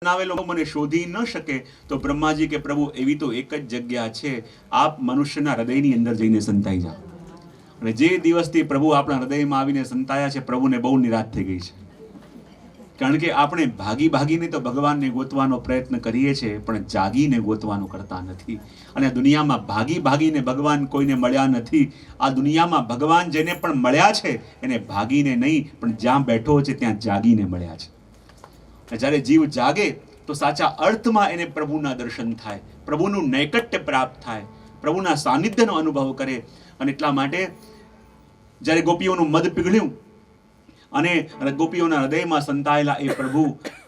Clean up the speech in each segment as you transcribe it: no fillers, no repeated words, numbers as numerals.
બનાવેલો મને શોધી ન શકે તો બ્રહ્માજી કે પ્રભુ એવી તો એક જ જગ્યા છે, આપ મનુષ્યના હૃદયની અંદર જઈને સંતાઈ જાઓ. અને જે દિવસથી પ્રભુ આપણા હૃદયમાં આવીને સંતાયા છે, પ્રભુને બહુ નિરાશ થઈ ગઈ છે. કારણ કે આપણે ભાગીને તો ભગવાનને ગોતવાનો પ્રયત્ન કરીએ છીએ, પણ જાગીને ગોતવાનું કરતા નથી. અને આ દુનિયામાં ભાગીને ભગવાન કોઈને મળ્યા નથી. આ દુનિયામાં ભગવાન જેને પણ મળ્યા છે એને ભાગીને નહીં, પણ જ્યાં બેઠો છે ત્યાં જાગીને મળ્યા છે. જ્યારે જીવ જાગે તો સાચા અર્થમાં એને પ્રભુના દર્શન થાય, પ્રભુનું નૈકટ્ય પ્રાપ્ત થાય, પ્રભુના સાનિધ્યનો અનુભવ કરે. અને એટલા માટે જ્યારે ગોપીઓનું મદ પીગળ્યું અને ગોપીઓના હૃદયમાં સંતાયેલા એ પ્રભુ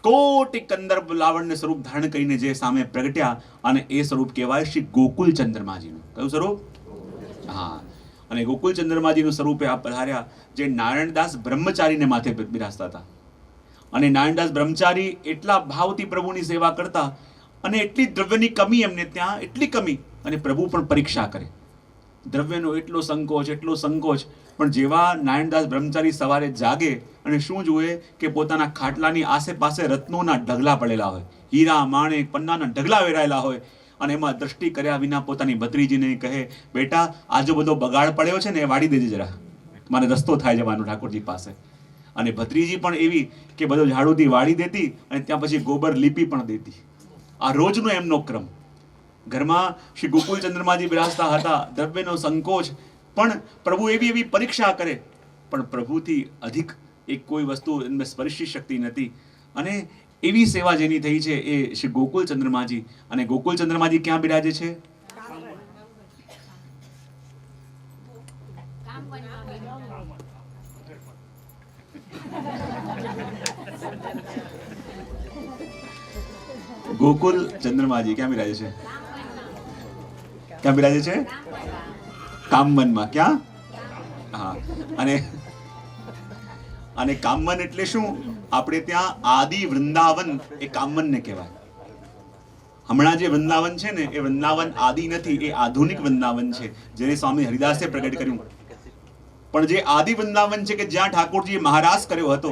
કોટી કંદર્પ લાવણ્ય સ્વરૂપ ધારણ કરીને જે સામે પ્રગટ્યા, અને એ સ્વરૂપ કહેવાય શ્રી ગોકુલ ચંદ્રમાજીનું. કયું સ્વરૂપ? હા. અને ગોકુલ ચંદ્રમાજીનું સ્વરૂપે આ પધાર્યા, જે નારાયણદાસ બ્રહ્મચારીને માથે બિરાજતા હતા. અને નારાયણદાસ બ્રહ્મચારી એટલા ભાવથી પ્રભુની સેવા કરતા, અને એટલી દ્રવ્યની કમી એમને ત્યાં, એટલી કમી, અને પ્રભુ પણ પરીક્ષા કરે. દ્રવ્યનો એટલો સંકોચ, પણ જેવા નારાયણદાસ બ્રહ્મચારી સવારે જાગે અને શું જુએ કે પોતાના ખાટલાની આસેપાસે રત્નોના ઢગલા પડેલા હોય, હીરા માણેક પન્નાના ઢગલા વેરાયેલા હોય, અને એમાં દ્રષ્ટિ કર્યા વિના પોતાની ભત્રીજીને કહે, બેટા આ જો બધો બગાડ પડ્યો છે ને એ વાળી દેજે જરા, મારે રસ્તો થાય જવાનો ઠાકોરજી પાસે. અને ભત્રીજી પણ એવી કે બધો ઝાડુથી વાળી દેતી અને ત્યાં પછી ગોબર લીપી પણ દેતી. આ રોજનો એમનો ક્રમ. ઘરમાં શ્રી ગોકુલ ચંદ્રમાજી બિરાજતા હતા, દ્રવ્યનો સંકોચ, પણ પ્રભુ એવી પરીક્ષા કરે, પણ પ્રભુથી અધિક એક કોઈ વસ્તુ એમને સ્પર્શી શકતી નથી. અને એવી સેવા જેની થઈ છે એ શ્રી ગોકુલ ચંદ્રમાજી. અને ગોકુલ ચંદ્રમાજી ક્યાં બિરાજે છે? ગોકુલ ચંદ્રમાજી ક્યાં બિરાજે છે? ક્યાં બિરાજે છે? કામવનમાં. ક્યાં? હા. અને કામવન એટલે શું? આપણે ત્યાં આદિ વૃંદાવન એ કામવનને કહેવાય. હમણાં જે વૃંદાવન છે ને એ વૃંદાવન આદિ નથી, એ આધુનિક વૃંદાવન છે, જેને સ્વામી હરિદાસે પ્રગટ કર્યું. પણ જે આદિ વૃંદાવન છે કે જ્યાં ઠાકોરજીએ મહારાસ કર્યો હતો,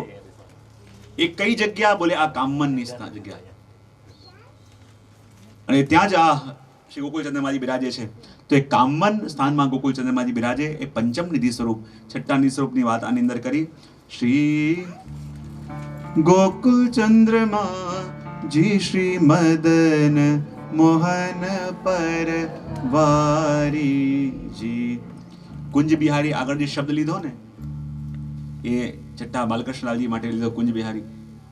એ કઈ જગ્યા? બોલે આ કામવનની જગ્યા. અને ત્યાં જ આ શ્રી ગોકુલ ચંદ્રમાજી બિરાજે છે. તો એ કામવન સ્થાનમાં ગોકુલ ચંદ્રમાજી બિરાજે. એ પંચમ નિધિ સ્વરૂપ, છઠ્ઠા નિધિ સ્વરૂપની વાત આની અંદર કરી. શ્રી ગોકુલ ચંદ્રમાજી શ્રી મદન મોહન પરવારીજી. કુંજ બિહારી આગળ જે શબ્દ લીધો ને એ છઠ્ઠા બાલકૃષ્ણલાલજી માટે લીધો, કુંજ બિહારી.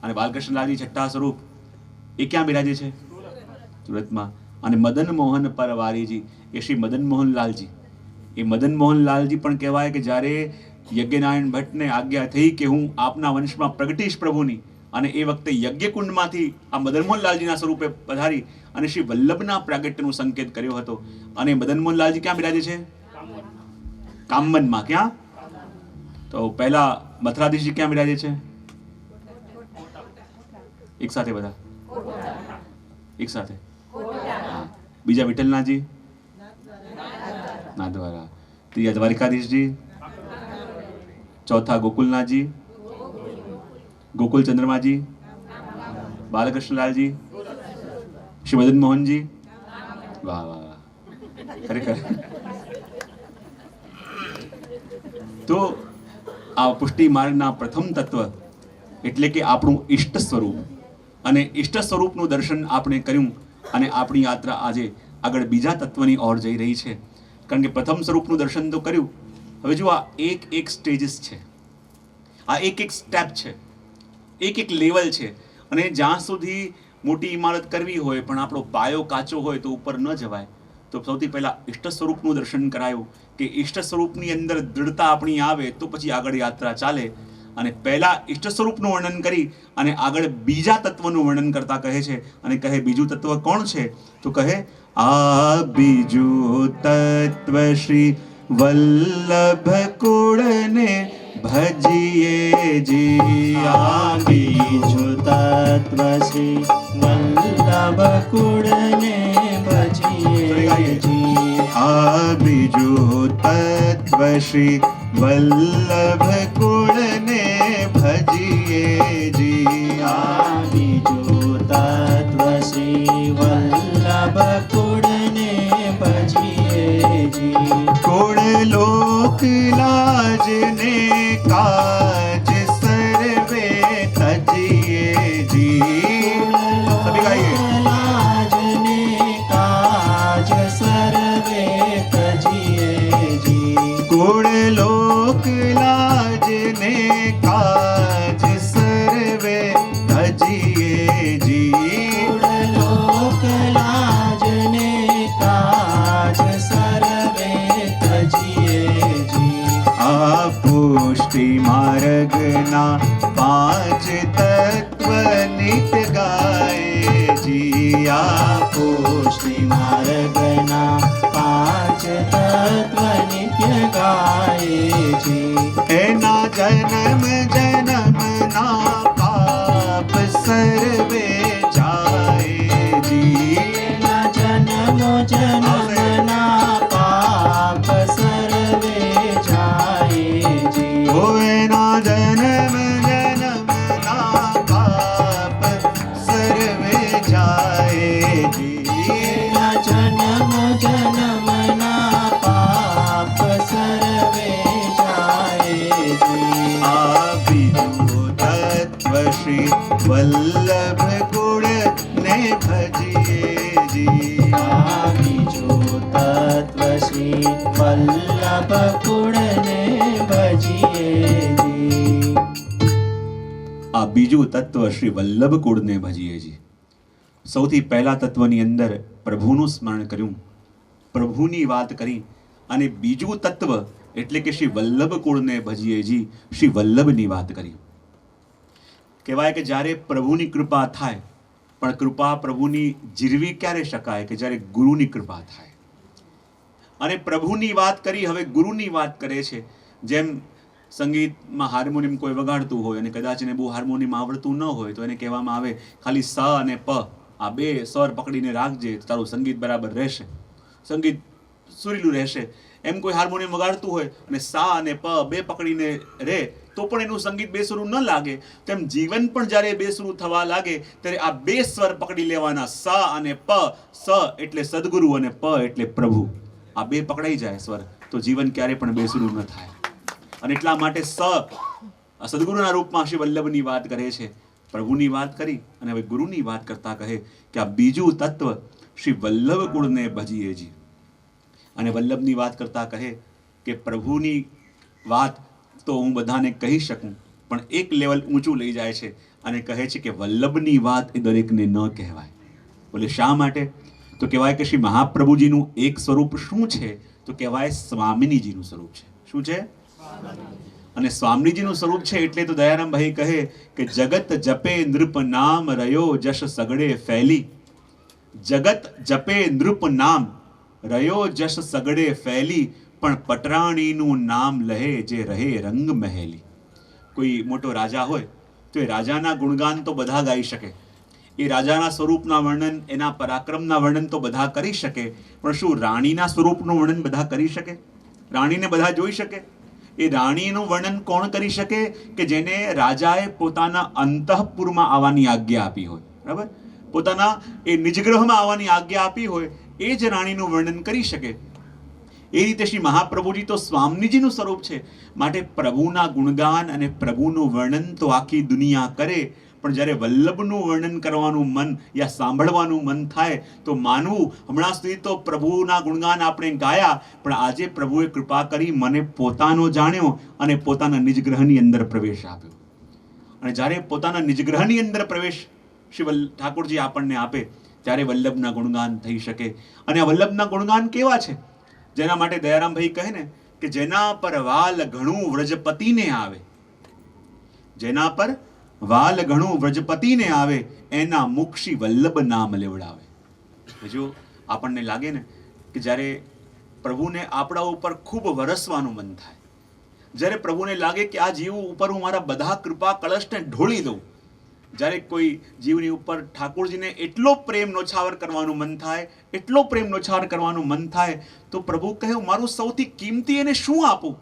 અને બાલકૃષ્ણલાલજી છઠ્ઠા સ્વરૂપ એ ક્યાં બિરાજે છે? સુરતમાં. અને મદન મોહન પરવારીજી એ શ્રી મદન મોહનલાલજી. એ મદન મોહનલાલજી પણ કહેવાય કે જ્યારે યજ્ઞનારાયણ ભટ્ટને આજ્ઞા થઈ કે હું આપના વંશમાં પ્રગટીશ પ્રભુની, અને એ વખતે યજ્ઞકુંડમાંથી આ મદન મોહનલાલજીના સ્વરૂપે પધારી અને શ્રી વલ્લભના પ્રાગટ્યનું સંકેત કર્યો હતો. અને મદન મોહનલાલજી ક્યાં બિરાજે છે? કામવનમાં. ક્યાં? તો પહેલા મથરાધીશજી ક્યાં બિરાજે છે? એક સાથે બધા, એક સાથે. બીજા વિઠ્ઠલનાથજી નાથદ્વારા. ત્રીજા દ્વારિકાધીશજી. ચોથા ગોકુલનાથજી, ગોકુલ ચંદ્રમાજી, બાલકૃષ્ણલાલજી, શ્રી મદન મોહનજી. વાહ વાહ વાહ, ખરેખર. તો આ પુષ્ટિ માર્ગના પ્રથમ તત્વ એટલે કે આપણું ઈષ્ટ સ્વરૂપ. અને ઈષ્ટ સ્વરૂપનું દર્શન આપણે કર્યું, અને આપણી યાત્રા આજે આગળ બીજા તત્વની ઓર જઈ રહી છે. કારણ કે પ્રથમ સ્વરૂપનું દર્શન તો કર્યું, હવે જો આ એક સ્ટેજીસ છે, આ એક સ્ટેપ છે, એક લેવલ છે. અને જ્યાં સુધી મોટી ઇમારત કરવી હોય પણ આપણો પાયો કાચો હોય તો ઉપર ન જવાય. તો સૌથી પહેલા ઈષ્ટ સ્વરૂપનું દર્શન કરાયું કે ઈષ્ટ સ્વરૂપની અંદર દૃઢતા આપણી આવે તો પછી આગળ યાત્રા ચાલે. અને પહેલા ઈષ્ટ સ્વરૂપનું વર્ણન કરી અને આગળ બીજા તત્વનું વર્ણન કરતા કહે છે. અને કહે બીજું તત્વ કોણ છે? તો કહે આ બીજું તત્વ શ્રી વલ્લભ કુળને ભજીએ જી. આ બીજું તત્વ શ્રી વલ્લભ કુળને ભજીએ જી. આ બીજું તત્વ શ્રી વલ્લભ કુળને ભજીએ જી. આ બીજું તત્વ માર્ગના પાંચ તત્વ નિત્ય ગાય જી આપો પુષ્ટિ માર્ગના પાંચ તત્વ નિત્ય ગાય જી. એના જન્મ જન્મના પાપ સર્વે જાય જી. એના જન્મો જન્મના પાપ સર્વે જાય જી. ઓ એના જન્મ જન્મના પાપ સર્વે જાય જી. એના જન્મો જન્મના પાપ સર્વે જાય જી. આ બીજું તત્વ શ્રી વલ્લભ ગુણ ને ભજીએ જી. આ બીજું તત્વ શ્રી વલ્લભ કુળને ભજીએ જી. આ બીજું તત્વ શ્રી વલ્લભ કુળને ભજીએ જી. સૌથી પહેલા તત્વની અંદર પ્રભુનું સ્મરણ કર્યું, પ્રભુની વાત કરી, અને બીજું તત્વ એટલે કે શ્રી વલ્લભ કુળને ભજીએ જી, શ્રી વલ્લભની વાત કરી. કહેવાય કે જ્યારે પ્રભુની કૃપા થાય, પણ કૃપા પ્રભુની જીરવી ક્યારે શકાય કે જ્યારે ગુરુની કૃપા થાય. અને પ્રભુની વાત કરી, હવે ગુરુની વાત કરે છે. જેમ સંગીતમાં હાર્મોનિયમ કોઈ વગાડતું હોય અને કદાચ એને બહુ હાર્મોનિયમ આવડતું ન હોય તો એને કહેવામાં આવે ખાલી સ અને પ આ બે સ્વર પકડીને રાખજે તો તારું સંગીત બરાબર રહેશે, સંગીત સુરીલું રહેશે. એમ કોઈ હાર્મોનિયમ વગાડતું હોય અને સા અને પ બે પકડીને રહે તો પણ એનું સંગીત બેસુરું ન લાગે. તેમ જીવન પણ જ્યારે બેસુરું થવા લાગે ત્યારે આ બે સ્વર પકડી લેવાના, સ અને પ. સ એટલે સદગુરુ અને પ એટલે પ્રભુ. આ બે પકડાઈ જાય સ્વર તો જીવન ક્યારે પણ બેસુરું ન થાય. અને એટલા માટે સદગુરુના રૂપમાં શ્રી વલ્લભની વાત કરે છે, પ્રભુની વાત કરી અને હવે ગુરુની વાત કરતા કહે કે આ બીજું તત્વ શ્રી વલ્લભ કુળને ભજીએ જી. અને વલ્લભની વાત કરતા કહે કે પ્રભુની વાત તો હું બધાને કહી શકું, પણ એક લેવલ ઊંચું લઈ જાય છે અને કહે છે કે વલ્લભની વાત એ દરેકને ન કહેવાય. બોલે શા માટે? તો કહેવાય કે શ્રી મહાપ્રભુજીનું એક સ્વરૂપ શું છે? તો કહેવાય સ્વામિનીજીનું સ્વરૂપ છે. શું છે? અને સ્વામીજીનું સ્વરૂપ છે એટલે તો દયારામ ભાઈ કહે કે જગત જપે નૃપ નામ રહ્યો જશ સગડે ફેલી. જગત જપે નૃપ નામ રહ્યો જશ સગડે ફેલી, પણ પટરાણીનું નામ લહે જે રહે રંગ મહેલી. કોઈ મોટો રાજા હોય તો એ રાજાના ગુણગાન તો બધા ગાઈ શકે, એ રાજાના સ્વરૂપના વર્ણન, એના પરાક્રમના વર્ણન તો બધા કરી શકે, પણ શું રાણીના સ્વરૂપનું વર્ણન બધા કરી શકે? રાણીને બધા જોઈ શકે? એ રાણીનું વર્ણન કોણ કરી શકે? કે જેને રાજાએ પોતાના અંતઃપુરમાં આવવાની આજ્ઞા આપી હોય, બરાબર? પોતાના એ નિજગ્રહમાં આવવાની આજ્ઞા આપી હોય એ જ રાણીનું વર્ણન કરી શકે. એ રીતે શ્રી મહાપ્રભુજી તો સ્વામીજીનું સ્વરૂપ છે. માટે પ્રભુના ગુણગાન અને પ્રભુનું વર્ણન તો આખી દુનિયા કરે, પણ જ્યારે વલ્લભનું વર્ણન કરવાનું મન યા સાંભળવાનું મન થાય તો માનવું હમણાં સુધી તો પ્રભુના ગુણગાન આપણે ગાયા, પણ આજે પ્રભુએ કૃપા કરી મને પોતાનો જાણ્યો અને પોતાના નિજગ્રહની અંદર પ્રવેશ આપ્યો. અને જ્યારે પોતાના નિજગ્રહની અંદર પ્રવેશ શ્રી ઠાકોરજી આપણને આપે ત્યારે વલ્લભના ગુણગાન થઈ શકે. અને આ વલ્લભના ગુણગાન કેવા છે? જેના માટે દયારામભાઈ કહે ને કે જેના પર વાલ ઘણું વ્રજપતિને આવે, જેના પર વાલ ઘણું વ્રજપતિને આવે, એના મુખ શ્રી વલ્લભ નામ લેવડાવે. જો આપણને લાગે ને કે જ્યારે પ્રભુને આપણા ઉપર ખૂબ વરસવાનું મન થાય, જ્યારે પ્રભુને લાગે કે આ જીવ ઉપર હું મારા બધા કૃપા કળશને ઢોળી દઉં, જ્યારે કોઈ જીવની ઉપર ઠાકોરજીને એટલો પ્રેમ નોછાવર કરવાનું મન થાય, એટલો પ્રેમ નોછાવર કરવાનું મન થાય, તો પ્રભુ કહે મારું સૌથી કિંમતી એને શું આપું?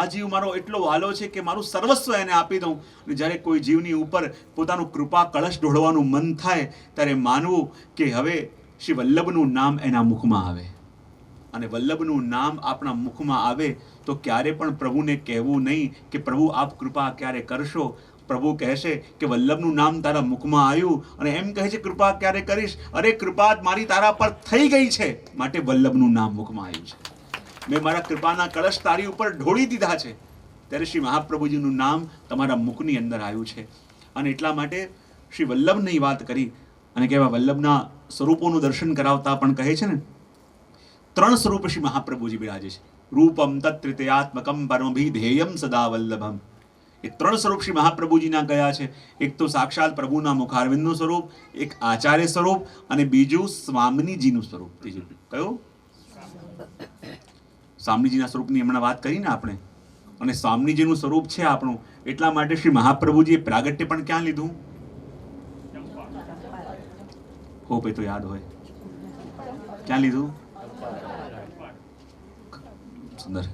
આ જીવ મારો એટલો વાલો છે કે મારું સર્વસ્વ એને આપી દઉં. અને જ્યારે કોઈ જીવની ઉપર પોતાનું કૃપા કળશ ઢોળવાનું મન થાય ત્યારે માનવું કે હવે શ્રી વલ્લભનું નામ એના મુખમાં આવે. અને વલ્લભનું નામ આપણા મુખમાં આવે તો ક્યારે પણ પ્રભુને કહેવું નહીં કે પ્રભુ આપ કૃપા ક્યારે કરશો. પ્રભુ કહેશે કે વલ્લભનું નામ તારા મુખમાં આવ્યું અને એમ કહે છે કૃપા ક્યારે કરીશ? અરે કૃપા મારી તારા પર થઈ ગઈ છે, માટે વલ્લભનું નામ મુખમાં આવ્યું છે. મેં મારા કૃપાના કળશ તારી ઉપર ઢોળી દીધા છે, ત્યારે શ્રી મહાપ્રભુજીનું નામ તમારા મુખની અંદર આવ્યું છે. અને એટલા માટે શ્રી વલ્લભની વાત કરી અને કહેવા વલ્લભના સ્વરૂપોનું દર્શન કરાવતા પણ કહે છે ને 3 સ્વરૂપ શ્રી મહાપ્રભુજી બિરાજે છે. રૂપમ તત્રિતયાત્મકમ પરમભિધેયમ સદા વલ્લભમ. એ ત્રણ સ્વરૂપ શ્રી મહાપ્રભુજીના કયા છે? એક તો સાક્ષાત પ્રભુના મુખારવિંદનું સ્વરૂપ, એક આચાર્ય સ્વરૂપ, અને બીજું સ્વામિનીજીનું સ્વરૂપ. ત્રીજું કયું? સ્વામીજીના સ્વરૂપની હમણાં વાત કરી ને આપણે. અને સ્વામીજીનું સ્વરૂપ છે આપણું, એટલા માટે શ્રી મહાપ્રભુજીએ પ્રાગટ્ય પણ ક્યાં લીધું? હોપ એ તો યાદ હોય. ક્યાં લીધું? સુંદર.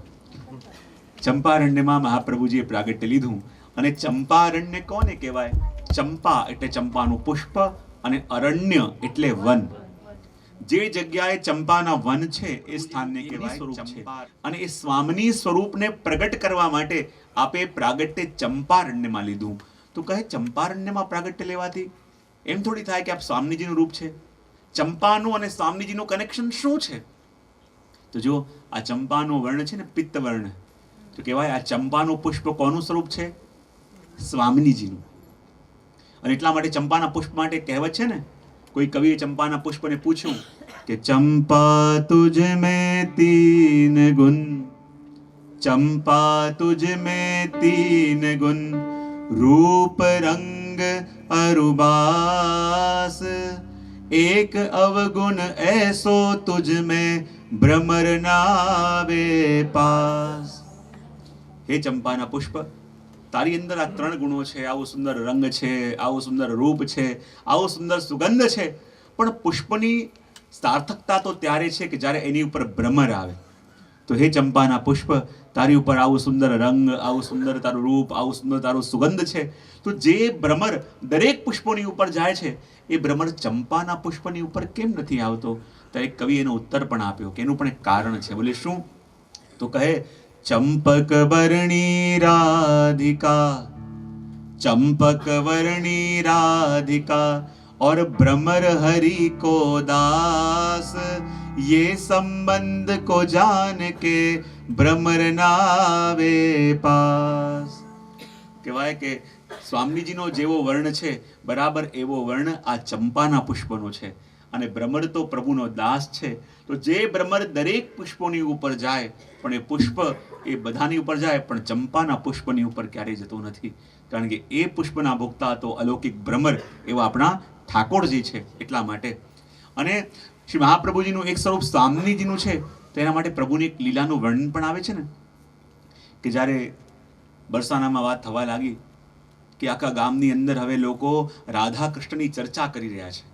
ચંપારણ્યમાં મહાપ્રભુજીએ પ્રાગટ્ય લીધું. અને ચંપારણ્ય કોને કહેવાય? ચંપા એટલે ચંપાનું પુષ્પ, અને અરણ્ય એટલે વન. જે જગ્યાએ ચંપાના વન છે એ સ્થાનને કહેવાય ચંપા. અને એ સ્વામિની સ્વરૂપને પ્રગટ કરવા માટે આપે પ્રાગટ્ય ચંપારણ્યમાં લીધું. તો કહે ચંપારણ્યમાં પ્રાગટ્ય લેવાથી એમ થોડી થાય કે આપ સ્વામીજીનું રૂપ છે. ચંપાનું અને સ્વામીજીનું કનેક્શન શું છે? તો જો આ ચંપાનો વર્ણ છે ને પિત્ત વર્ણ, તો કહેવાય આ ચંપાનું પુષ્પ કોનું સ્વરૂપ છે? સ્વામિનીજીનું. અને એટલા માટે ચંપાના પુષ્પ માટે કહેવત છે ને, કોઈ કવિએ ચંપાના પુષ્પને પૂછ્યું કે ચંપા તુજ મેં તીન ગુણ, ચંપા તુજ મેં તીન ગુણ, રૂપ રંગ અરુબાસ, એક અવગુણ ऐसो तुझ में भ्रमर नावे पास. હે ચંપાના પુષ્પ, તારી અંદર આ ત્રણ ગુણો છે, આવો સુંદર રંગ છે, આવો સુંદર રૂપ છે, આવો સુંદર સુગંધ છે, પણ પુષ્પની સાર્થકતા તો ત્યારે છે કે જ્યારે એની ઉપર ભ્રમર આવે. તો હે ચંપાના પુષ્પ, તારી ઉપર આવું સુંદર રંગ, આવું સુંદર તારું રૂપ, આવું સુંદર તારું સુગંધ છે, તો જે ભ્રમર દરેક પુષ્પોની ઉપર જાય છે એ ભ્રમર ચંપાના પુષ્પની ઉપર કેમ નથી આવતો? તો એક કવિ એનો ઉત્તર પણ આપ્યો કે એનું પણ એક કારણ છે. બોલે શું? તો કહે ચંપક વર્ણી રાધિકા, चंपक वर्णी राधिका और भ्रमर हरि को दास, ये संबंध को जान के भ्रमर नावे पास. કહેવાય કે સ્વામીજીનો જેવો વર્ણ છે બરાબર એવો વર્ણ આ ચંપાના પુષ્પનો છે. અને ભ્રમર તો પ્રભુનો દાસ છે. તો જે ભ્રમર દરેક પુષ્પોની ઉપર જાય, પણ એ પુષ્પ એ બધાની ઉપર જાય, પણ ચંપાના પુષ્પની ઉપર ક્યારેય જતો નથી. કારણ કે એ પુષ્પના ભોગતા તો અલૌકિક ભ્રમર એવા આપણા ઠાકોરજી છે. એટલા માટે અને શ્રી મહાપ્રભુજીનું એક સ્વરૂપ સ્વામિનીજીનું છે, તેના માટે પ્રભુની એક લીલાનું વર્ણન પણ આવે છે ને, કે જ્યારે બરસાનામાં વાત થવા લાગી કે આખા ગામની અંદર હવે લોકો રાધા કૃષ્ણની ચર્ચા કરી રહ્યા છે,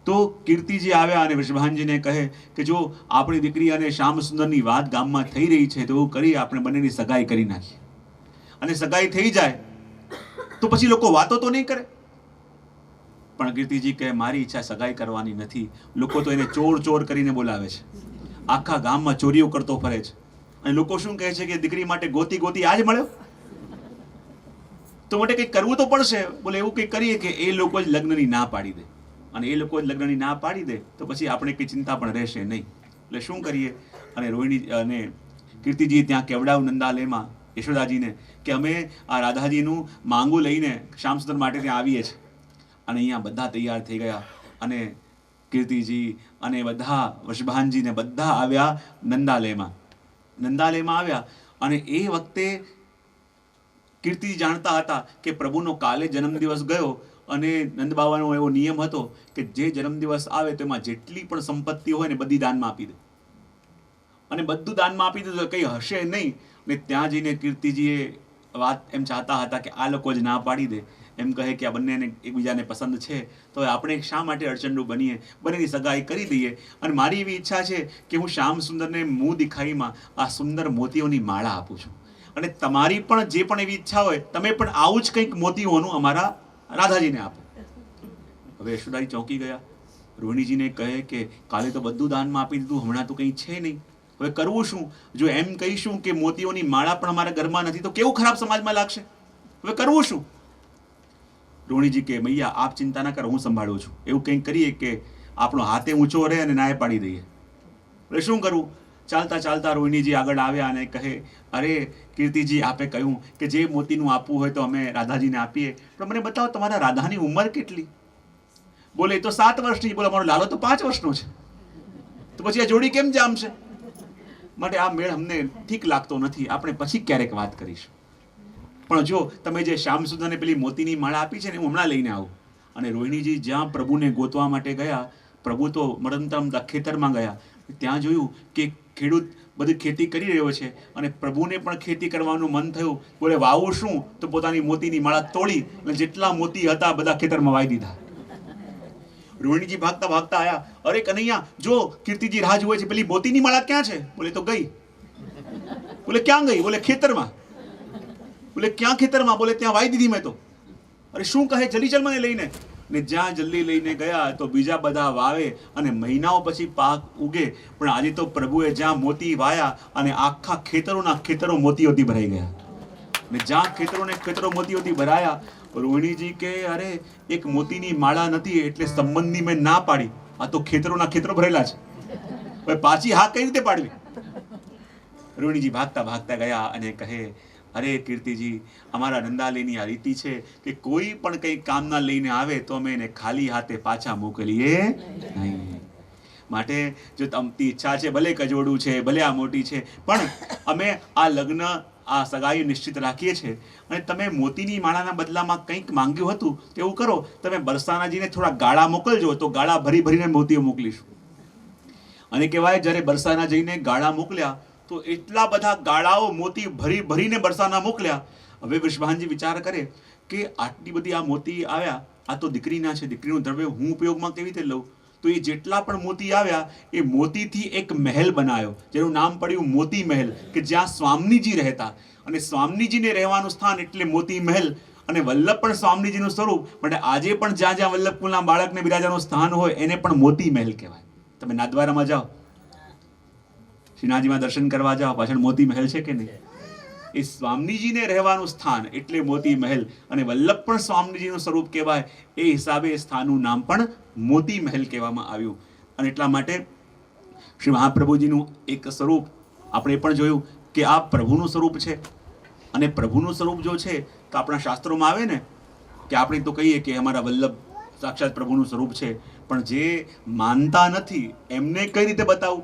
તો કીર્તિજી આવ્યા અને વૃષભાનજીને કહે કે જો આપણી દીકરી અને શ્યામ સુંદરની વાત ગામમાં થઈ રહી છે, તો એવું કરી આપણે બંનેની સગાઈ કરી નાખીએ. અને સગાઈ થઈ જાય તો પછી લોકો વાતો તો નહીં કરે. પણ કીર્તિજી કહે મારી ઈચ્છા સગાઈ કરવાની નથી. લોકો તો એને ચોર ચોર કરીને બોલાવે છે, આખા ગામમાં ચોરીઓ કરતો ફરે છે. અને લોકો શું કહે છે કે દીકરી માટે ગોતી ગોતી આજ મળ્યો, તો માટે કંઈક કરવું તો પડશે. બોલે એવું કંઈક કરીએ કે એ લોકો જ લગ્નની ના પાડી દે. અને એ લોકો જ લગ્નની ના પાડી દે તો પછી આપણે કંઈ ચિંતા પણ રહેશે નહીં. એટલે શું કરીએ? અને રોહિણી અને કીર્તિજી ત્યાં કેવડાવ નંદાલયમાં યશોદાજીને કે અમે આ રાધાજીનું માંગુ લઈને શ્યામસુંદર માટે ત્યાં આવીએ છીએ. અને અહીંયા બધા તૈયાર થઈ ગયા અને કીર્તિજી અને બધા વૃષભાનજીને બધા આવ્યા નંદાલયમાં. નંદાલયમાં આવ્યા અને એ વખતે કીર્તિજી જાણતા હતા કે પ્રભુનો કાલે જન્મદિવસ ગયો અને નંદબાવાનો એવો નિયમ હતો કે જે જન્મદિવસ આવે તેમાં જેટલી પણ સંપત્તિ હોય ને બધી દાનમાં આપી દે. અને બધું દાનમાં આપી દીધું, કંઈ હશે નહીં. ને ત્યાં જઈને કીર્તિજીએ વાત એમ ચાહતા હતા કે આ લોકો જ ના પાડી દે, એમ કહે કે આ બંનેને એકબીજાને પસંદ છે, તો આપણે શા માટે અડચણરૂપ બનીએ, બંનેની સગાઈ કરી દઈએ. અને મારી એવી ઈચ્છા છે કે હું શ્યામ સુંદરને મું દિખાઈમાં આ સુંદર મોતીઓની માળા આપું છું. અને તમારી પણ જે પણ એવી ઈચ્છા હોય તમે પણ આવું જ કંઈક મોતીઓનું અમારા રાધાજીને આપો. હવે યશોદાજી ચોંકી ગયા. રોહિણીજીને કહે કે કાલે તો બધું દાનમાં આપી દીધું, હમણાં તો કંઈ છે નહીં, હવે કરવું શું? જો એમ કહીશું કે મોતીઓની માળા પણ અમારા ઘરમાં નથી તો કેવું ખરાબ સમાજમાં લાગશે. હવે કરવું શું? રોહિણીજી કે મૈયા આપ ચિંતા ના કરો, હું સંભાળું છું. એવું કંઈક કરીએ કે આપણો હાથે ઊંચો રહે અને નાય પાડી દઈએ. એટલે શું કરવું? ચાલતા ચાલતા રોહિણીજી આગળ આવ્યા અને કહે અરે કીર્તિજી, આપે કહ્યું કે જે મોતીનું આપવું હોય તો અમે રાધાજીને આપીએ, પણ મને બતાવો તમારા રાધાની ઉંમર કેટલી? બોલે તો 7 વર્ષની. બોલે અમારો લાલો તો 5 વર્ષનો છે. તો પછી આ જોડી કેમ જામશે? માટે આ મેળ અમને ઠીક લાગતો નથી, આપણે પછી ક્યારેક વાત કરીશું. પણ જો તમે જે શ્યામ સુંદરને પેલી મોતીની માળા આપી છે ને, હું હમણાં લઈને આવું. અને રોહિણીજી જ્યાં પ્રભુને ગોતવા માટે ગયા, પ્રભુ તો મરમતા ખેતરમાં ગયા, ત્યાં જોયું કે ખેડૂત બધી ખેતી કરી રહ્યો છે અને પ્રભુને પણ ખેતી કરવાનું મન થયું. બોલે વાવું શું? તો પોતાની મોતીની માળા તોડી અને જેટલા મોતી હતા બધા ખેતરમાં વાવી દીધા. રોહિણીજી ભાગતા ભાગતા આયા, અરે કનૈયા જો કીર્તિજી રાહ જુએ છે, પેલી મોતીની માળા ક્યાં છે? બોલે તો ગઈ. બોલે ક્યાં ગઈ? બોલે ખેતરમાં. બોલે ક્યાં ખેતરમાં? બોલે ત્યાં વાવી દીધી મેં તો. અરે શું કહે? જલ્દી ચાલ મને લઈને. ને જ્યાં જલ્દી લઈને ગયા તો બીજા બધા વાવે અને મહિનાઓ પછી પાક ઉગે. પણ આજે તો પ્રભુએ જ્યાં મોતી વાયા અને આખા ખેતરોના ખેતરો મોતીઓથી ભરાઈ ગયા. ને જ્યાં ખેતરો મોતીઓથી ભરાયા, રોહિણીજી કે અરે એક મોતીની માળા નથી એટલે સંબંધની મેં ના પાડી, આ તો ખેતરોના ખેતરો ભરેલા છે, હવે પાછી હા કઈ રીતે પાડવી? રોહિણીજી ભાગતા ભાગતા ગયા અને કહે, અરે કીર્તિજી, અમારા નંદાલયની આ રીતિ છે કે કોઈ પણ કંઈ કામના લઈને આવે તો અમે એને ખાલી હાથે પાછા મોકલીએ નહીં. માટે જો તમતી ઈચ્છા છે, ભલે કજોડું છે, ભલે આ મોટી છે, પણ અમે આ લગ્ન આ સગાઈ નિશ્ચિત રાખીએ છીએ અને તમે મોતીની માળાના બદલામાં કંઈક માંગ્યું હતું તેવું કરો, તમે બરસાનાજીને થોડા ગાળા મોકલજો તો ગાળા ભરી ભરીને મોતીઓ મોકલીશું. અને કહેવાય જ્યારે બરસાના જઈને ગાળા મોકલ્યા તો એટલા બધા ગાળાઓ મોતી ભરી ભરીને બરસાના મોકલ્યા. હવે વૃષભાનજી વિચાર કરે કે આટલી બધી આ મોતી આવ્યા, આ તો દીકરીના છે, દીકરીનું દ્રવ્ય હું ઉપયોગમાં કેવી રીતે લઉં? તો એ જેટલા પણ મોતી આવ્યા એ મોતીથી એક મહેલ બનાવ્યો જેનું નામ પડ્યું મોતી મહેલ, કે જ્યાં સ્વામીજી રહેતા. અને સ્વામીજીને રહેવાનું સ્થાન એટલે મોતી મહેલ. અને વલ્લભ પણ સ્વામીજીનું સ્વરૂપ, માટે આજે પણ જ્યાં જ્યાં વલ્લભકુલના બાળકને બિરાજવાનું સ્થાન હોય એને પણ મોતી મહેલ કહેવાય. તમે નાથદ્વારામાં જાઓ, શ્રીનાથજીમાં દર્શન કરવા જાઓ, પાછળ મોતી મહેલ છે કે નહીં? એ સ્વામીજીને રહેવાનું સ્થાન એટલે મોતી મહેલ. અને વલ્લભ પણ સ્વામીજીનું સ્વરૂપ કહેવાય, એ હિસાબે એ સ્થાનનું નામ પણ મોતી મહેલ કહેવામાં આવ્યું. અને એટલા માટે શ્રી મહાપ્રભુજીનું એક સ્વરૂપ આપણે પણ જોયું કે આ પ્રભુનું સ્વરૂપ છે. અને પ્રભુનું સ્વરૂપ જો છે તો આપણા શાસ્ત્રોમાં આવે ને કે આપણે તો કહીએ કે અમારા વલ્લભ સાક્ષાત પ્રભુનું સ્વરૂપ છે, પણ જે માનતા નથી એમને કઈ રીતે બતાવું?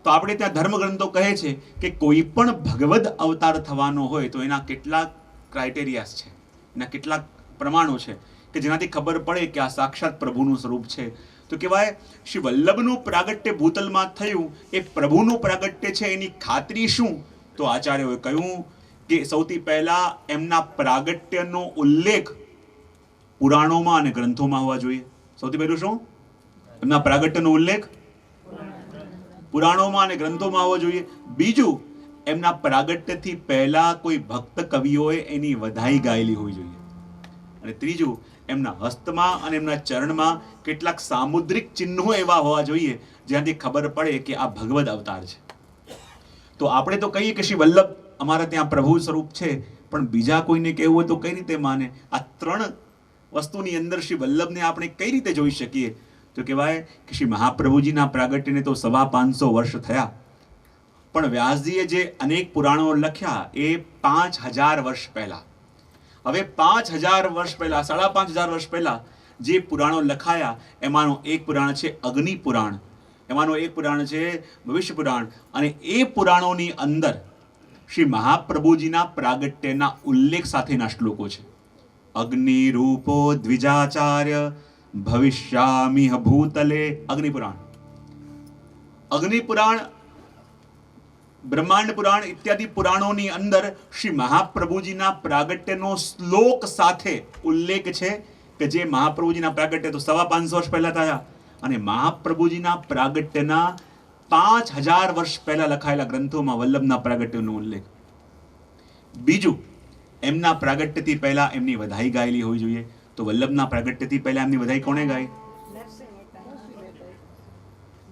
તો આપણે ત્યાં ધર્મગ્રંથો કહે છે કે કોઈ પણ ભગવદ અવતાર થવાનો હોય તો એના કેટલાક ક્રાઇટેરિયાસ છે, એના કેટલાક પ્રમાણો છે કે જેનાથી ખબર પડે કે આ સાક્ષાત પ્રભુનું સ્વરૂપ છે. તો કહેવાય શ્રી વલ્લભનું પ્રાગટ્ય ભૂતલમાં થયું, એ પ્રભુનું પ્રાગટ્ય છે એની ખાતરી શું? તો આચાર્યોએ કહ્યું કે સૌથી પહેલા એમના પ્રાગટ્યનો ઉલ્લેખ પુરાણોમાં અને ગ્રંથોમાં હોવા જોઈએ. સૌથી પહેલું શું? એમના પ્રાગટ્યનો ઉલ્લેખ પુરાણોમાં અને ગ્રંથોમાં હોવો જોઈએ. બીજું, એમના પ્રાગટ્યથી પહેલા કોઈ ભક્ત કવિઓએ એની વધાઈ ગાયેલી હોવી જોઈએ. અને ત્રીજું, એમના હસ્તમાં અને એમના ચરણમાં કેટલાક સામુદ્રિક ચિહ્નો એવા હોવા જોઈએ જ્યાંથી ખબર પડે કે આ ભગવદ અવતાર છે. તો આપણે તો કહીએ કે શ્રી વલ્લભ અમારા ત્યાં પ્રભુ સ્વરૂપ છે, પણ બીજા કોઈને કહેવું હોય તો કઈ રીતે માને? આ ત્રણ વસ્તુની અંદર શ્રી વલ્લભને આપણે કઈ રીતે જોઈ શકીએ? તો કહેવાય કે શ્રી મહાપ્રભુજીના પ્રાગટ્યને તો 550 વર્ષ થયા, પણ વ્યાસજીએ જે અનેક પુરાણો લખ્યા એ 5000 વર્ષ પહેલા. હવે 5000 વર્ષ પહેલા, 5500 વર્ષ પહેલા જે પુરાણો લખાયા એમાંનું એક પુરાણ છે અગ્નિ પુરાણ, એમાંનું એક પુરાણ છે ભવિષ્ય પુરાણ. અને એ પુરાણોની અંદર શ્રી મહાપ્રભુજીના પ્રાગટ્યના ઉલ્લેખ સાથેના શ્લોકો છે. અગ્નિ રૂપો દ્વિજાચાર્ય ભવિષ્યામિહ ભૂતલે. અગ્નિપુરાણ, અગ્નિપુરાણ, બ્રહ્માંડ પુરાણ ઇત્યાદિ પુરાણોની અંદર શ્રી મહાપ્રભુજીના પ્રાગટ્યનો શ્લોક સાથે ઉલ્લેખ છે કે જે મહાપ્રભુજીના પ્રાગટ્ય તો 550 વર્ષ પહેલા થયા અને મહાપ્રભુજીના પ્રાગટ્યના 5000 વર્ષ પહેલા લખાયેલા ગ્રંથોમાં વલ્લભના પ્રાગટ્યનો ઉલ્લેખ. બીજું, એમના પ્રાગટ્યથી પહેલા એમની વધાઈ ગાયેલી હોવી જોઈએ. તો વલ્લભના પ્રાગટ્યથી પહેલા એમની વધાઈ કોણે ગાઈ?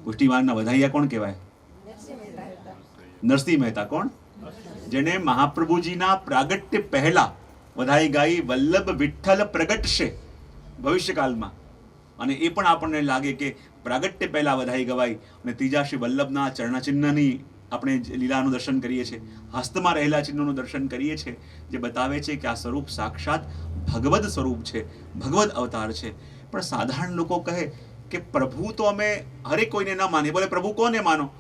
પુષ્ટિમાર્ગના વધાઈયા કોણ કહેવાય? નરસિંહ મહેતા. કોણ? જેને મહાપ્રભુજીના પ્રાગટ્ય પહેલા વધાઈ ગાઈ, વલ્લભ વિઠ્ઠલ પ્રગટશે ભવિષ્યકાળમાં. અને એ પણ આપણને લાગે કે પ્રાગટ્ય પહેલા વધાઈ ગવાઈ. અને ત્રીજા શ્રી વલ્લભના ચરણચિહ્નની આપણે લીલાનું દર્શન કરીએ છીએ, હસ્તમાં રહેલા ચિહ્નોનું દર્શન કરીએ છીએ, જે બતાવે છે કે આ સ્વરૂપ સાક્ષાત ભગવદ સ્વરૂપ છે, ભગવદ અવતાર છે. પણ સાધારણ લોકો કહે કે પ્રભુ તો અમે હરેક કોઈને ના માનીએ. બોલે પ્રભુ કોને માનો?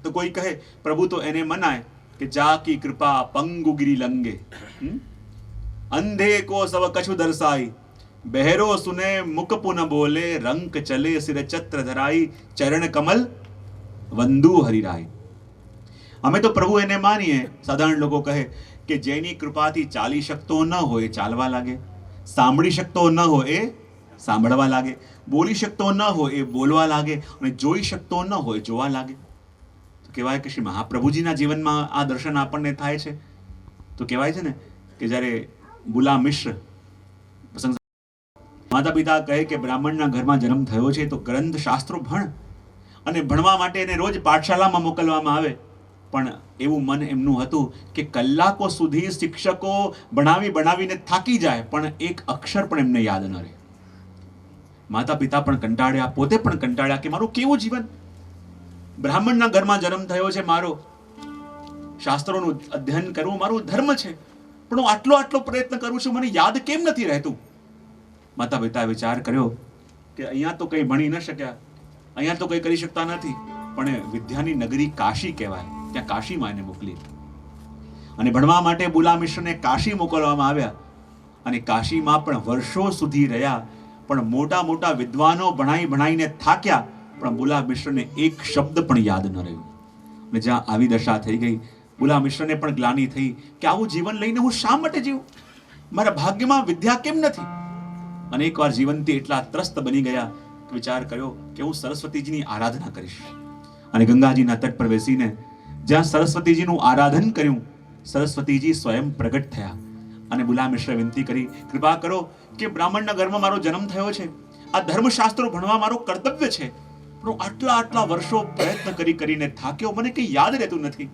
તો કોઈ કહે પ્રભુ તો એને મનાય કે જા કી કૃપા પંગુ ગિરી લંગે, અંધે કો સવ કછુ દર્શાઈ, બહેરો સુને મુખ પુન બોલે, રંક ચલે સિર છત્ર ધરાઈ, ચરણ કમલ વંદુ હરિરાય. અમે તો પ્રભુ એને માનીએ. સાધારણ લોકો કહે કે જેની કૃપાથી ચાલી શકતો ન હોય એ ચાલવા લાગે, સાંભળી શકતો ન હોય એ સાંભળવા લાગે, બોલી શકતો ન હોય એ બોલવા લાગે, અને જોઈ શકતો ન હોય જોવા લાગે. તો કહેવાય કે શ્રી મહાપ્રભુજીના જીવનમાં આ દર્શન આપણને થાય છે. તો કહેવાય છે ને કે જ્યારે બુલા મિશ્ર પ્રસંગ, માતા પિતા કહે કે બ્રાહ્મણના ઘરમાં જન્મ થયો છે તો ગ્રંથ શાસ્ત્રો ભણ, અને ભણવા માટે એને રોજ પાઠશાલામાં મોકલવામાં આવે. પણ એવું મન એમનું હતું કે કલાકો સુધી શિક્ષકો ભણાવીને થાકી જાય, પણ એક અક્ષર પણ એમને યાદ ન રહે. માતા પિતા પણ કંટાળ્યા, પોતે પણ કંટાળ્યા કે મારું કેવું જીવન, બ્રાહ્મણના ઘરમાં જન્મ થયો છે મારો, શાસ્ત્રોનું અધ્યયન કરવું મારું ધર્મ છે, પણ હું આટલો પ્રયત્ન કરું છું, મને યાદ કેમ નથી રહેતું. માતા પિતાએ વિચાર કર્યો કે અહીંયા તો કંઈ ભણી ન શક્યા, અહીંયા તો કંઈ કરી શકતા નથી, પણ વિદ્યાની નગરી કાશી કહેવાય, ત્યાં કાશીમાં એને મોકલી. અને ભણવા માટે બુલા મિશ્રને કાશી મોકલવામાં આવ્યા. અને કાશીમાં પણ વર્ષો સુધી રહ્યા. પણ મોટા મોટા વિદ્વાનો ભણાઈને થાક્યા, પણ બુલા મિશ્રને એક શબ્દ પણ યાદ ન રહ્યું. અને જ્યાં આવી દશા થઈ ગઈ, બુલા મિશ્રને પણ ગ્લાનિ થઈ કે આવું જીવન લઈને હું શા માટે જીવું, મારા ભાગ્યમાં વિદ્યા કેમ નથી. અને એકવાર જીવનથી એટલા ત્રસ્ત બની ગયા કે વિચાર કર્યો કે હું સરસ્વતીજીની આરાધના કરીશ. અને ગંગાજીના તટ પર બેસીને જ્યાં સરસ્વતીજીનું આરાધન કર્યું, સરસ્વતીજી સ્વયં પ્રગટ થયા. અને બુલા મિશ્રે વિનંતી કરી, કૃપા કરો કે બ્રાહ્મણના ઘરમાં મારો જન્મ થયો છે, આ ધર્મશાસ્ત્રો ભણવા મારો કર્તવ્ય છે, પણ આટલા વર્ષો પ્રયત્ન કરીને થાક્યો, મને કંઈ યાદ રહેતું નથી,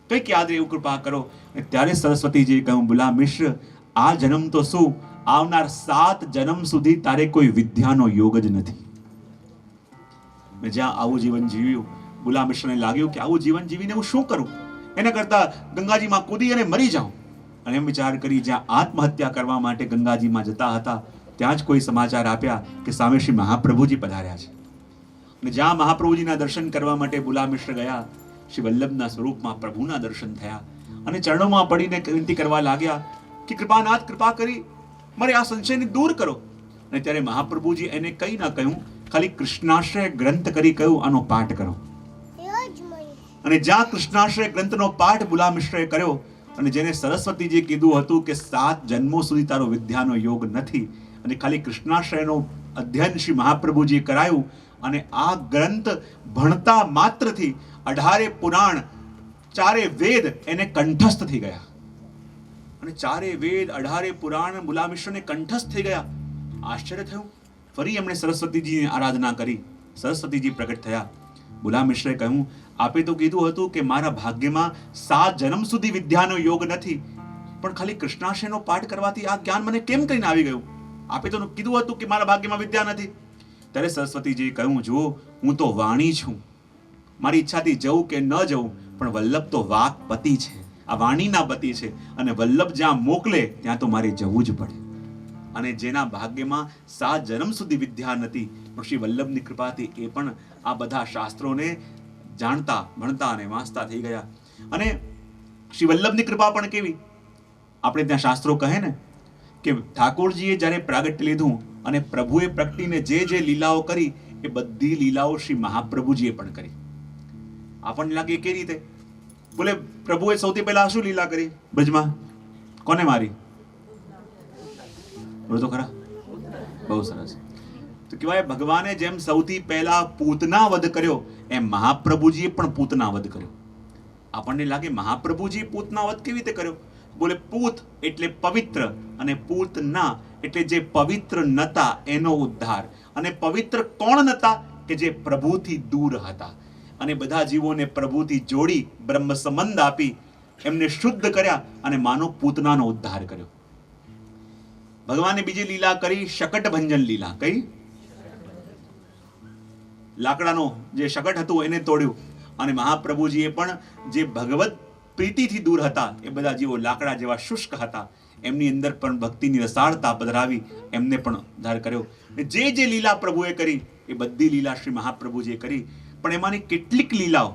કંઈક યાદ રહે એવું કૃપા કરો. અને ત્યારે સરસ્વતીજીએ કહ્યું, બુલા મિશ્ર, આ જન્મ તો શું, આવનાર 7 જન્મ સુધી તારે કોઈ વિદ્યાનો યોગ જ નથી. મેં જ્યાં આવું જીવન જીવ્યું, બુલા મિશ્રને લાગ્યું કે આવું જીવન જીવીને હું શું કરું, એના કરતા ગંગાજીમાં કૂદી અને મરી જાઉં. અને એમ વિચાર કરી જ્યાં આત્મહત્યા કરવા માટે ગંગાજીમાં જતા હતા, ત્યાં જ કોઈ સમાચાર આપ્યા કે સામે શ્રી મહાપ્રભુજી પધાર્યા છે. અને જ્યાં મહાપ્રભુજીના દર્શન કરવા માટે બુલા મિશ્ર ગયા, શ્રી વલ્લભના સ્વરૂપમાં પ્રભુના દર્શન થયા. અને ચરણોમાં પડીને વિનંતી કરવા લાગ્યા કે કૃપાનાથ, કૃપા કરી મારે આ સંશયને દૂર કરો. અને ત્યારે મહાપ્રભુજી એને કંઈ ન કહ્યું, ખાલી કૃષ્ણાશ્રય ગ્રંથ કરી કહ્યું, આનો પાઠ કરો. અને જ્યાં કૃષ્ણાશ્રય ગ્રંથનો પાઠ બુલા મિશ્રએ કર્યો, અને જેને સરસ્વતીજીએ કીધું હતું કે 7 જન્મો સુધી તારો વિદ્યાનો યોગ નથી, અને ખાલી કૃષ્ણાશ્રયનો અધ્યયન શ્રી મહાપ્રભુજીએ કરાયું. અને આ ગ્રંથ ભણતા માત્રથી 18 પુરાણ 4 વેદ એને કંઠસ્થ થઈ ગયા. અને 4 વેદ 18 પુરાણ બુલા મિશ્રને કંઠસ્થ થઈ ગયા. આશ્ચર્ય થયું. ફરી એમણે સરસ્વતીજીની આરાધના કરી, સરસ્વતીજી પ્રગટ થયા. બુલા મિશ્રે કહ્યું, આપે તો કીધું હતું કે મારા ભાગ્યમાં 7 જન્મ સુધી વિદ્યાનો યોગ નથી, પણ ખાલી કૃષ્ણાશ્રયનો પાઠ કરવાથી આ જ્ઞાન મને કેમ કરીને આવી ગયું. આપે તો કીધું હતું કે મારા ભાગ્યમાં વિદ્યા નથી. ત્યારે સરસ્વતીજીએ કહ્યું, જો હું તો વાણી છું, મારી ઈચ્છાથી જવું કે ન જવું, પણ વલ્લભ તો વાકપતિ છે, આ વાણીના પતિ છે, અને વલ્લભ જ્યાં મોકલે ત્યાં તો મારે જવું જ પડે. અને જેના ભાગ્યમાં 7 જન્મ સુધી વિદ્યા નથી, પણ શ્રી વલ્લભની કૃપાથી એ પણ આ બધા શાસ્ત્રોને જાણતા, ભણતા અને વાંચતા થઈ ગયા. અને શ્રી વલ્લભની કૃપા પણ કેવી, આપણે ત્યાં શાસ્ત્રો કહે ને કે ઠાકોરજીએ જ્યારે પ્રાગટ્ય લીધું અને પ્રભુએ પ્રગટીને જે લીલાઓ કરી, એ બધી લીલાઓ શ્રી મહાપ્રભુજીએ પણ કરી. આપણને લાગે કે રીતે, બોલે પ્રભુએ સૌથી પહેલા શું લીલા કરી બ્રજમાં, કોને મારી, બોલો તો ખરા, બહુ સરસ. તો કહેવાય ભગવાને જેમ સૌથી પહેલા પૂતના વધ કર્યો, એમ મહાપ્રભુજીએ પણ પૂતના વધ કર્યો. આપણને લાગે મહાપ્રભુજીએ પૂતના વધ કેવી રીતે કર્યો, બોલે પૂત એટલે પવિત્ર, અને પૂતના એટલે જે પવિત્ર નતા એનો ઉદ્ધાર. અને પવિત્ર કોણ નતા, કે જે પ્રભુથી દૂર હતા, અને બધા જીવોને પ્રભુથી જોડી બ્રહ્મ સંબંધ આપી એમને શુદ્ધ કર્યા, અને માનવ પૂતનાનો ઉદ્ધાર કર્યો. ભગવાને બીજી લીલા કરી, શકટ ભંજન લીલા. કઈ? લાકડાનો જે શકટ હતું એને તોડ્યું. અને મહાપ્રભુજીએ પણ જે ભગવત પ્રીતિથી દૂર હતા, એ બધા જીવો લાકડા જેવા શુષ્ક હતા, એમની અંદર પણ ભક્તિની રસાળતા પધરાવી એમને પણ ઉદ્ધાર કર્યો. જે લીલા પ્રભુએ કરી, એ બધી લીલા શ્રી મહાપ્રભુજીએ કરી. પણ એમાંની કેટલીક લીલાઓ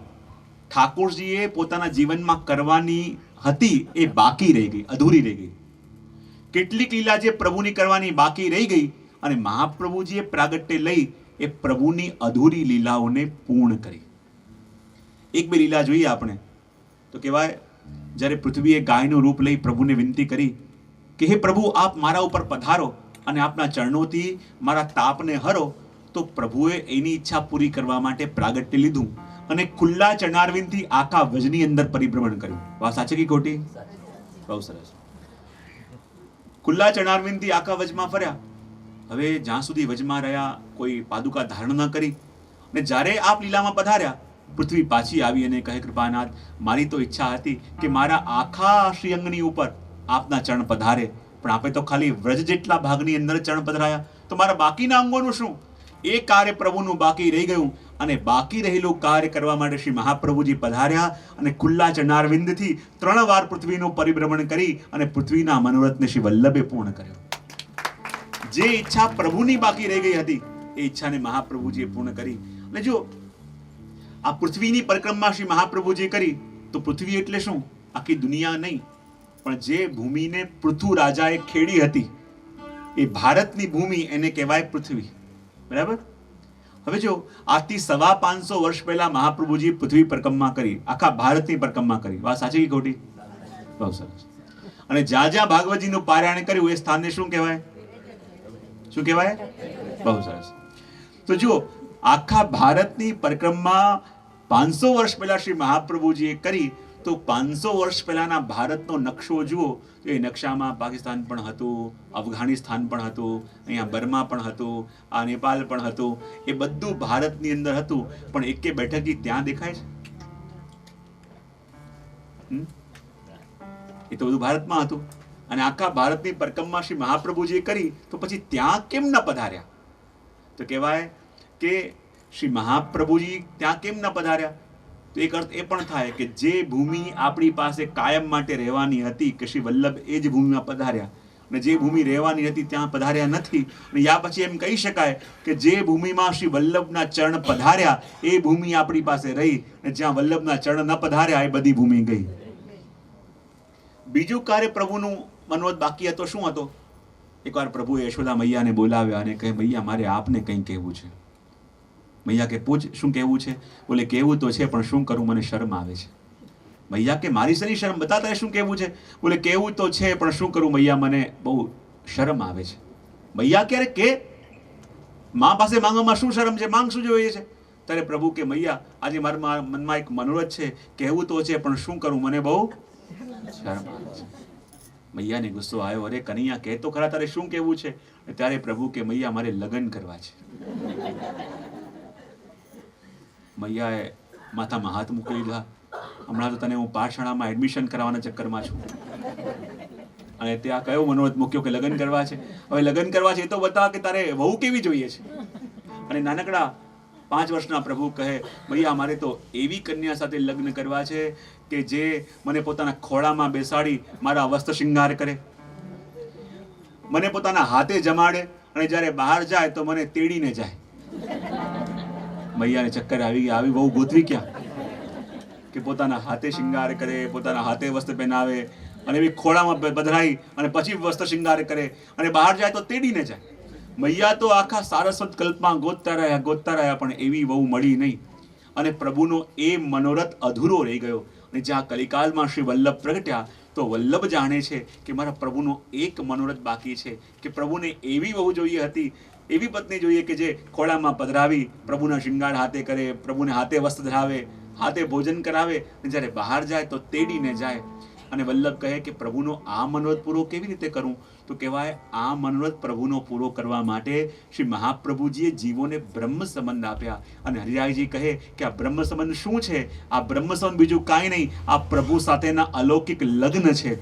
ઠાકોરજીએ પોતાના જીવનમાં કરવાની હતી એ બાકી રહી ગઈ, અધૂરી રહી ગઈ. કેટલીક લીલા જે પ્રભુની કરવાની બાકી રહી ગઈ અને મહાપ્રભુજીએ પ્રાગટ્ય લઈ એ પ્રભુની અધૂરી લીલાઓને પૂર્ણ કરી. એક બે લીલા જોઈએ આપણે તો કહેવાય, જ્યારે પૃથ્વીએ ગાયનું રૂપ લઈ પ્રભુને વિનંતી કરી કે હે પ્રભુ, આપ મારા ઉપર પધારો અને આપના ચરણોથી મારા તાપને હરો, તો પ્રભુએ એની ઈચ્છા પૂરી કરવા માટે પ્રાગટ્ય લીધું અને ખુલ્લા ચરણારવિંદથી આખા વજની અંદર પરિભ્રમણ કર્યું. વાત સાચી કે ખોટી? બહુ સરસ. ખુલ્લા ચરણારવિંદથી આખા વજમાં ફર્યા. હવે જ્યાં સુધી વજમાં રહ્યા, કોઈ પાદુકા ધારણ ન કરી, અને જ્યારે આપ લીલામાં પધાર્યા, પૃથ્વી પાછી આવી અને કહે, કૃપાનાથ, મારી તો ઈચ્છા હતી કે મારા આખા શ્રીઅંગની ઉપર આપના ચરણ પધારે, પણ આપે તો ખાલી વ્રજ જેટલા ભાગની અંદર ચરણ પધરાયા, તો મારા બાકીના અંગોનું શું? એ કાર્ય પ્રભુનું બાકી રહી ગયું અને બાકી રહેલું કાર્ય કરવા માટે શ્રી મહાપ્રભુજી પધાર્યા અને ખુલ્લા ચરણારવિંદથી 3 વાર પૃથ્વીનું પરિભ્રમણ કરી અને પૃથ્વીના મનોરથને શ્રી વલ્લભે પૂર્ણ કર્યો. જે ઈચ્છા પ્રભુની બાકી રહી ગઈ હતી એ ઈચ્છાને મહાપ્રભુજીએ પૂર્ણ કરી. અને જો આ પૃથ્વીની પરિક્રમા શ્રી મહાપ્રભુજીએ કરી, તો પૃથ્વી એટલે શું? આખી દુનિયા નહીં, પણ જે ભૂમિને પૃથુ રાજાએ ખેડી હતી, એ ભારતની ભૂમિ, એને કહેવાય પૃથ્વી. બરાબર? હવે જો આજથી 550 વર્ષ પહેલા મહાપ્રભુજી પૃથ્વી પરિક્રમા કરી, આખા ભારતની પરિક્રમા કરી. વાત સાચી કે ખોટી? બહુ સરસ. અને જ્યાં જ્યાં ભાગવતજીનું પારાયણ કર્યું એ સ્થાનને શું કહેવાય? શું કહેવાય? બહુ સરસ. તો જુઓ, આખા ભારતની પરિક્રમા 500 વર્ષ પહેલા શ્રી મહાપ્રભુજીએ કરી, તો 500 વર્ષ પહેલાના ભારતનો નકશો જુઓ તો એ નકશામાં પાકિસ્તાન પણ હતું, અફઘાનિસ્તાન પણ હતું, અહીંયા બર્મા પણ હતું, આ નેપાલ પણ હતું, એ બધું ભારતની અંદર હતું. પણ એકે બેઠકી ત્યાં દેખાય છે? એ તો બધું ભારતમાં હતું. અને આખા ભારતની પરિક્રમા શ્રી મહાપ્રભુજીએ કરી, તો પછી ત્યાં કેમ ન પધાર્યા? તો કહેવાય કે શ્રી મહાપ્રભુજી ત્યાં કેમ ન પધાર્યા? તો એક અર્થ એ પણ થાય કે જે ભૂમિ આપણી પાસે કાયમ માટે રહેવાની હતી, કે શ્રી વલ્લભ એ જ ભૂમિમાં પધાર્યા, અને જે ભૂમિ રહેવાની હતી ત્યાં પધાર્યા નથી. અને યા પછી એમ કહી શકાય કે જે ભૂમિમાં શ્રી વલ્લભના ચરણ પધાર્યા એ ભૂમિ આપણી પાસે રહી, અને જ્યાં વલ્લભના ચરણ ન પધાર્યા એ બધી ભૂમિ ગઈ. બીજું કાર્ય પ્રભુનું મનોરથ બાકી હતો. શું હતો? એકવાર પ્રભુએ યશોદા મૈયાને બોલાવ્યા અને કહે, મૈયા, મારે આપને કંઈ કહેવું છે. મૈયા કે, પૂછ, શું કહેવું છે? બોલે, કહેવું તો છે, પણ શું કરું, મને શરમ આવે છે. મૈયા કે, મારી શેની શરમ? બતાતા શું કહેવું છે? બોલે, કહેવું તો છે, પણ શું કરું મૈયા, મને બહુ શરમ આવે છે. મૈયા ક્યારે કે મા પાસે માંગવામાં શું શરમ છે? માંગ શું જોઈએ છે? ત્યારે પ્રભુ કે, મૈયા, આજે મારા મનમાં એક મનોરથ છે, કહેવું તો છે, પણ શું કરું, મને બહુ શરમ આવે છે. મૈયાને ગુસ્સો આવ્યો, અરે કનૈયા, કહે તો ખરા, તારે શું કહેવું છે? ત્યારે પ્રભુ કે, મૈયા, મારે લગ્ન કરવા છે. મૈયાએ માથામાં હાથ મૂકી લીધા. હમણાં તો તને હું પાઠશાળામાં એડમિશન કરાવવાના ચક્કરમાં છું, અને ત્યાં કયો મનોરથ મૂક્યો કે લગ્ન કરવા છે? હવે લગ્ન કરવા છે એ તો બતા કે તારે વહુ કેવી જોઈએ છે? અને નાનકડા 5 વર્ષના પ્રભુ કહે, મૈયા, મારે તો એવી કન્યા સાથે લગ્ન કરવા છે કે જે મને પોતાના ખોળામાં બેસાડી મારા વસ્ત્ર શૃંગાર કરે, મને પોતાના હાથે જમાડે, અને જ્યારે બહાર જાય તો મને તેડીને જાય. મૈયાને ચક્કર આવી ગયા, આવી બહુ ગોતવી ક્યાં કે પોતાના હાથે શૃંગાર કરે, પોતાના હાથે વસ્ત્ર પહેનાવે, અને એવી ખોળામાં પધરાઈ અને પછી વસ્ત્ર શૃંગાર કરે, અને બહાર જાય તો તેડીને જાય. મૈયા તો આખા સારસ્વત કલ્પમાં ગોતતા રહ્યા, પણ એવી બહુ મળી નહીં. અને પ્રભુનો એ મનોરથ અધૂરો રહી ગયો. અને જ્યાં કલિકાલમાં શ્રી વલ્લભ પ્રગટ્યા, તો વલ્લભ જાણે છે કે મારા પ્રભુનો એક મનોરથ બાકી છે, કે પ્રભુને એવી વહુ જોઈએ હતી, એવી પત્ની જોઈએ કે જે ખોળામાં પધરાવી પ્રભુના શૃંગાર હાથે કરે, પ્રભુને હાથે વસ્ત્ર ધરાવે, હાથે ભોજન કરાવે, અને જ્યારે બહાર જાય તો તેડીને જાય. અને વલ્લભ કહે કે પ્રભુનો આ મનોરથ પૂરો કેવી રીતે કરું? તો કહેવાય, આ મનોરથ પ્રભુનો પૂરો કરવા માટે શ્રી મહાપ્રભુજીએ જીવોને બ્રહ્મ સંબંધ આપ્યા. અને હરિરાયજી કહે કે આ બ્રહ્મ સંબંધ શું છે? આ બ્રહ્મ સંબંધ બીજું કાંઈ નહીં, આ પ્રભુ સાથેના અલૌકિક લગ્ન છે.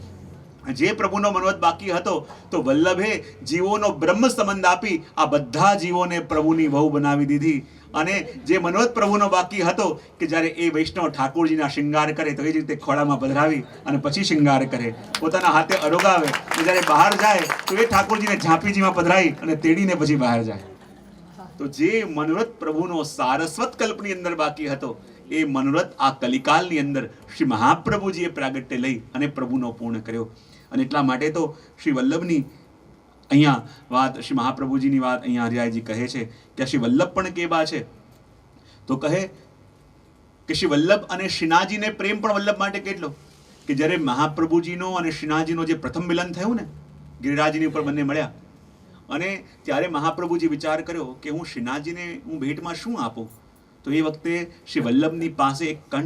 જે પ્રભુનો મનોરથ બાકી હતો, તો વલ્લભે જીવોનો બ્રહ્મ સંબંધ આપી આ બધા જીવોને પ્રભુની વહુ બનાવી દીધી. અને જે મનોરથ પ્રભુનો બાકી હતો કે જ્યારે એ વૈષ્ણવ ઠાકોરજીના શૃંગાર કરે, તો એ જ રીતે ખોળામાં પધરાવી અને પછી શૃંગાર કરે, પોતાના હાથે અરોગાવે, અને જ્યારે બહાર જાય તો એ ઠાકોરજીને ઝાંપીજીમાં પધરાવી અને તેડીને પછી બહાર જાય. તો જે મનોરથ પ્રભુનો સારસ્વત કલ્પની અંદર બાકી હતો, એ મનોરથ આ કલિકાલની અંદર શ્રી મહાપ્રભુજીએ પ્રાગટ્ય લઈ અને પ્રભુનો પૂર્ણ કર્યો. અને એટલા માટે તો શ્રી વલ્લભની અહીંયા વાત, શ્રી મહાપ્રભુજીની વાત અહીંયા હરિરાયજી કહે છે કે શ્રી વલ્લભ પણ કેવા છે, તો કહે કે શ્રી વલ્લભ અને શ્રીનાથજીને પ્રેમ પણ વલ્લભ માટે કેટલો, કે જ્યારે મહાપ્રભુજીનો અને શ્રીનાથજીનો જે પ્રથમ મિલન થયું ને, ગિરિરાજની ઉપર બંને મળ્યા, અને ત્યારે મહાપ્રભુજી વિચાર કર્યો કે હું શ્રીનાથજીને હું ભેટમાં શું આપું, તો એ વખતે શ્રી વલ્લભની પાસે એક કંઠ